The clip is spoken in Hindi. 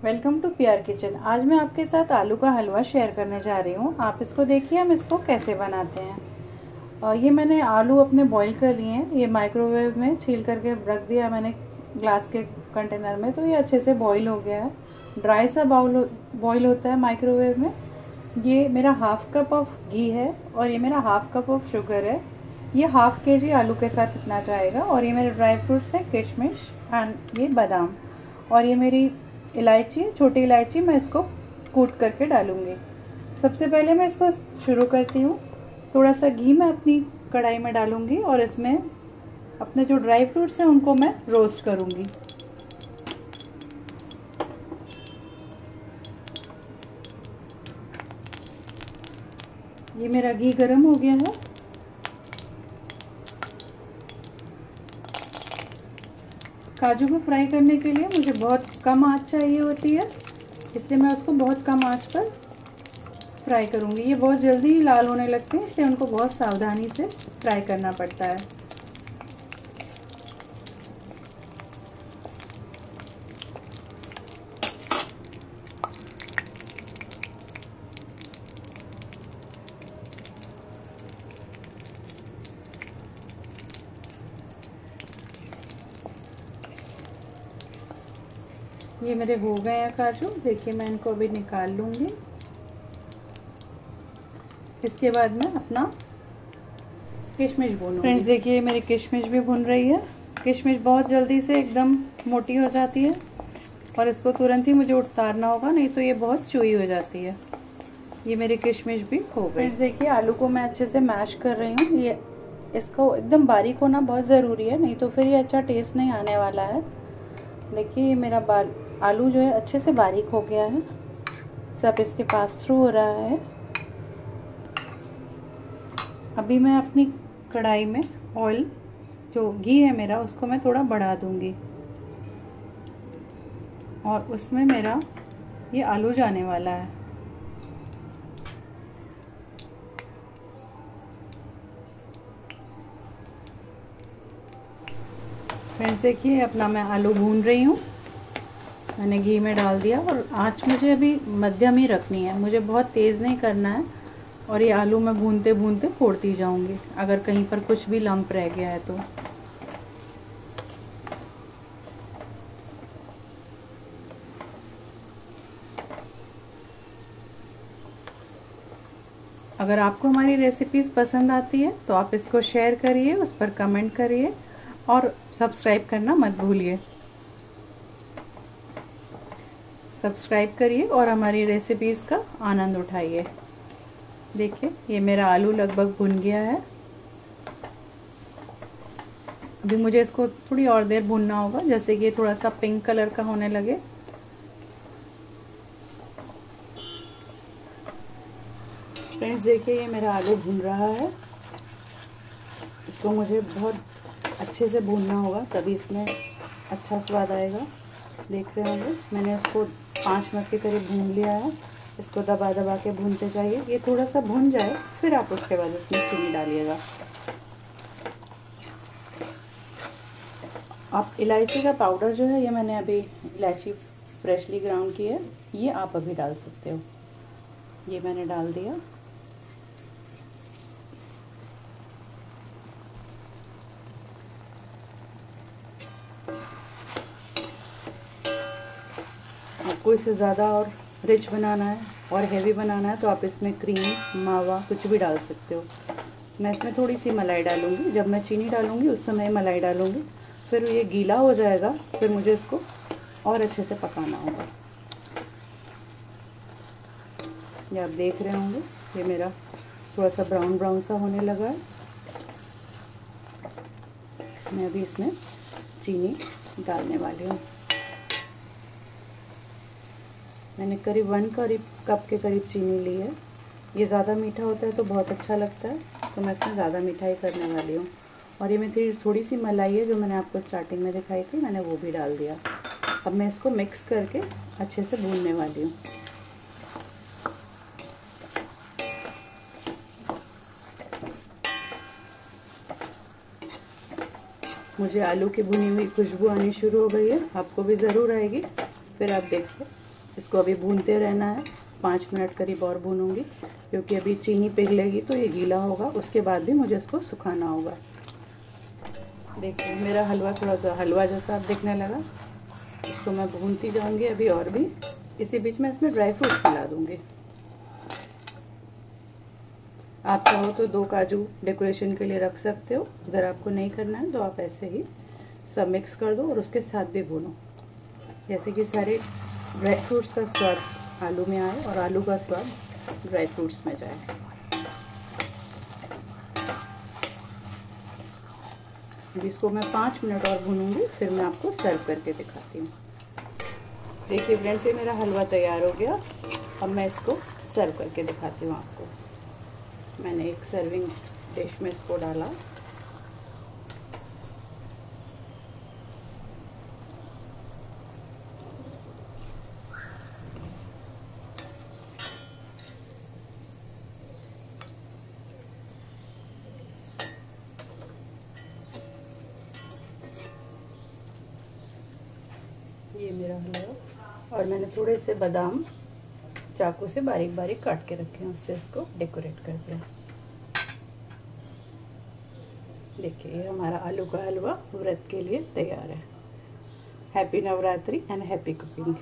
Welcome to PR kitchen. आज मैं आपके साथ आलू का हलवा शेयर करने जा रही हूँ। आप इसको देखिए हम इसको कैसे बनाते हैं। और ये मैंने आलू अपने बॉईल कर लिए हैं। ये माइक्रोवेव में छील करके रख दिया मैंने ग्लास के कंटेनर में, तो ये अच्छे से बॉईल हो गया है। ड्राई सा बॉईल होता है माइक्रोवेव में। ये मेरा हाफ कप ऑफ घी है और ये मेरा हाफ कप ऑफ शुगर है। ये हाफ केजी आलू के साथ इतना जाएगा। और ये मेरे ड्राई फ्रूट्स हैं, किशमिश एंड ये बादाम। और ये मेरी इलायची, छोटी इलायची, मैं इसको कूट करके डालूँगी। सबसे पहले मैं इसको शुरू करती हूँ। थोड़ा सा घी मैं अपनी कढ़ाई में डालूँगी और इसमें अपने जो ड्राई फ्रूट्स हैं उनको मैं रोस्ट करूँगी। ये मेरा घी गरम हो गया है। काजू को फ्राई करने के लिए मुझे बहुत कम आंच चाहिए होती है, इसलिए मैं उसको बहुत कम आंच पर फ्राई करूँगी। ये बहुत जल्दी ही लाल होने लगते हैं, इसलिए उनको बहुत सावधानी से फ्राई करना पड़ता है। ये मेरे हो गए हैं काजू। देखिए मैं इनको अभी निकाल लूँगी। इसके बाद मैं अपना किशमिश भूनूंगी। फ्रेंड्स देखिए मेरी किशमिश भी भुन रही है। किशमिश बहुत जल्दी से एकदम मोटी हो जाती है और इसको तुरंत ही मुझे उतारना होगा, नहीं तो ये बहुत चुई हो जाती है। ये मेरी किशमिश भी हो गई। फ्रेंड्स देखिए आलू को मैं अच्छे से मैश कर रही हूँ। ये इसको एकदम बारीक होना बहुत ज़रूरी है, नहीं तो फिर ये अच्छा टेस्ट नहीं आने वाला है। देखिए ये मेरा आलू जो है अच्छे से बारीक हो गया है, सब इसके पास थ्रू हो रहा है। अभी मैं अपनी कढ़ाई में ऑयल, जो घी है मेरा, उसको मैं थोड़ा बढ़ा दूंगी और उसमें मेरा ये आलू जाने वाला है। फ्रेंड्स देखिए अपना मैं आलू भून रही हूँ। मैंने घी में डाल दिया और आँच मुझे अभी मध्यम ही रखनी है, मुझे बहुत तेज़ नहीं करना है। और ये आलू मैं भूनते भूनते फोड़ती जाऊंगी अगर कहीं पर कुछ भी लंप रह गया है तो। अगर आपको हमारी रेसिपीज़ पसंद आती है तो आप इसको शेयर करिए, उस पर कमेंट करिए और सब्सक्राइब करना मत भूलिए। सब्सक्राइब करिए और हमारी रेसिपीज़ का आनंद उठाइए। देखिए ये मेरा आलू लगभग भुन गया है। अभी मुझे इसको थोड़ी और देर भुनना होगा, जैसे कि थोड़ा सा पिंक कलर का होने लगे। फ्रेंड्स देखिए ये मेरा आलू भुन रहा है। इसको मुझे बहुत अच्छे से भूनना होगा, तभी इसमें अच्छा स्वाद आएगा। देख रहे होंगे मैंने इसको 5 मिनट के करीब भून लिया है। इसको दबा दबा के भूनते जाइए। ये थोड़ा सा भुन जाए फिर आप उसके बाद इसमें चीनी डालिएगा। आप इलायची का पाउडर जो है, ये मैंने अभी इलायची फ्रेशली ग्राउंड की है, ये आप अभी डाल सकते हो। ये मैंने डाल दिया। आपको इससे ज़्यादा और रिच बनाना है और हेवी बनाना है तो आप इसमें क्रीम, मावा कुछ भी डाल सकते हो। मैं इसमें थोड़ी सी मलाई डालूँगी। जब मैं चीनी डालूँगी उस समय मलाई डालूँगी, फिर ये गीला हो जाएगा, फिर मुझे इसको और अच्छे से पकाना होगा। ये आप देख रहे होंगे ये मेरा थोड़ा सा ब्राउन ब्राउन सा होने लगा है। मैं अभी इसमें चीनी डालने वाली हूँ। मैंने करीब 1 कप के करीब चीनी ली है। ये ज़्यादा मीठा होता है तो बहुत अच्छा लगता है, तो मैं इसमें ज़्यादा मिठाई करने वाली हूँ। और ये मेरी थोड़ी सी मलाई है जो मैंने आपको स्टार्टिंग में दिखाई थी, मैंने वो भी डाल दिया। अब मैं इसको मिक्स करके अच्छे से भूनने वाली हूँ। मुझे आलू की भुनी हुई खुशबू आनी शुरू हो गई है, आपको भी ज़रूर आएगी। फिर आप देखिए इसको अभी भूनते रहना है, 5 मिनट करीब और भूनूंगी, क्योंकि अभी चीनी पिघलेगी तो ये गीला होगा, उसके बाद भी मुझे इसको सुखाना होगा। देखिए मेरा हलवा थोड़ा सा हलवा जैसा दिखने लगा, इसको मैं भूनती जाऊंगी अभी और भी। इसी बीच में इसमें ड्राई फ्रूट्स मिला दूंगी। आप चाहो तो 2 काजू डेकोरेशन के लिए रख सकते हो, अगर आपको नहीं करना है तो आप ऐसे ही सब मिक्स कर दो और उसके साथ भी भूनो, जैसे कि सारे ड्राई फ्रूट्स का स्वाद आलू में आए और आलू का स्वाद ड्राई फ्रूट्स में जाए। इसको मैं 5 मिनट और भूनूंगी, फिर मैं आपको सर्व करके दिखाती हूँ। देखिए फ्रेंड्स, ये मेरा हलवा तैयार हो गया। अब मैं इसको सर्व करके दिखाती हूँ आपको। मैंने एक सर्विंग डिश में इसको डाला। ये मेरा हलवा, और मैंने थोड़े से बादाम चाकू से बारीक बारीक काट के रखे हैं, उससे इसको डेकोरेट करते हैं। देखिए ये हमारा आलू का हलवा व्रत के लिए तैयार है। Happy Navratri and happy cooking.